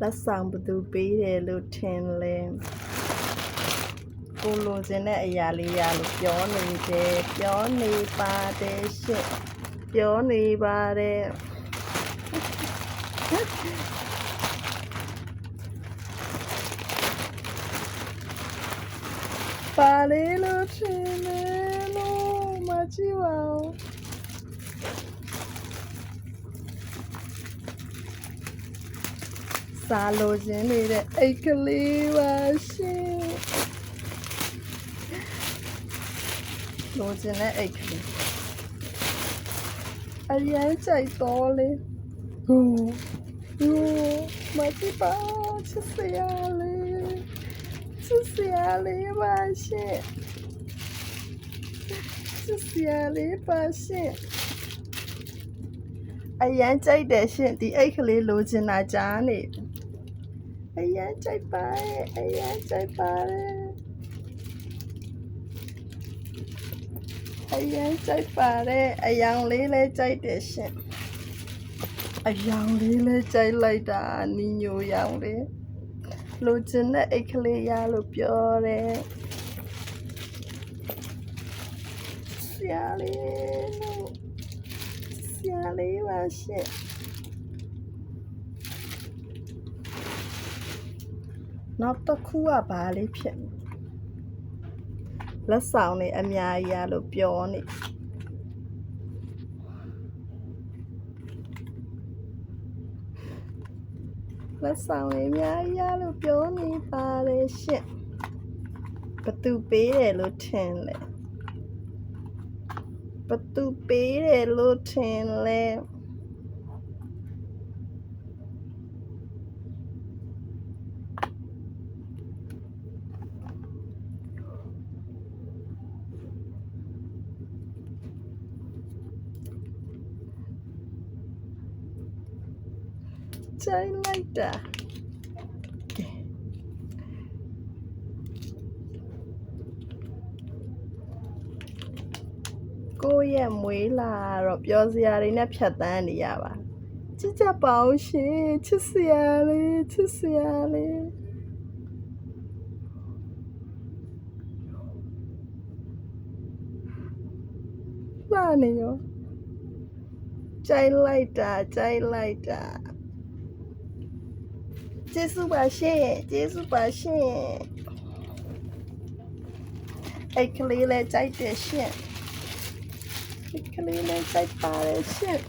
လက်ဆောင်ဘသူပေးတယ်လို့ထင်လဲကိုလိုချင်တဲ့အရာလေးရလို့ပြောနေတယ်ပြောနေပါတယ်ရှင့်ပြောနေပါတယ်ပါလေလို့ထင်လဲလို့မကြည့်ပါဘူးစားလို့ခြင်းနေတဲ့အိတ်ကလေးပါရှင်လိုချင်တဲ့အိတ်ကလေးအရင်ကြိုက်တော်လေဟိုမကြည့်ပါချစ်စရာလေးပါရှင်ချစ်စရာလေးပါရှင်အရင်ကြိုက်တယ်ရှင်ဒီအိတ်ကလေးလိုချင်တာကြားနေအရင်ကြိုက်ပါတယ်အရင်ကြိုက်ပါတယ်အရင်ကြိုက်ပါတယ်အယောင်လေးလည်းကြိုက်တယ်ရှင်အယောင်လေးလည်းကြိုက်လိုက်တာနီညိုရောင်လေးလိုချင်တဲ့အိတ်ကလေးရလို့ပြောတယ်ဆရာလေးပါရှင်နောက်တစ်ခုကဘာလေးဖြစ်လက်ဆောင်နေအများကြီးရလို့ပြောနေလက်ဆောင်နေအများကြီးရလို့ပြောနေပါတယ်ရှင်ဘသူပေးတယ်လို့ထင်လဲဘသူပေးတယ်လို့ထင်လဲကြိုက်လိုက်တာကိုယ့်ရဲ့မွေးလာတော့ပြောစရာတွေနဲ့ဖြတ်တန်းနေရပါကြည့်ကြပါဦးရှင်ချစ်စရာလေးလာနေရောကြိုက်လိုက်တာကျေးဇူးပါရှင်အိတ်ကလေးလည်းကြိုက်တယ်ရှင်အိတ်ကလေးလည်းကြိုက်ပါတယ်ရှင်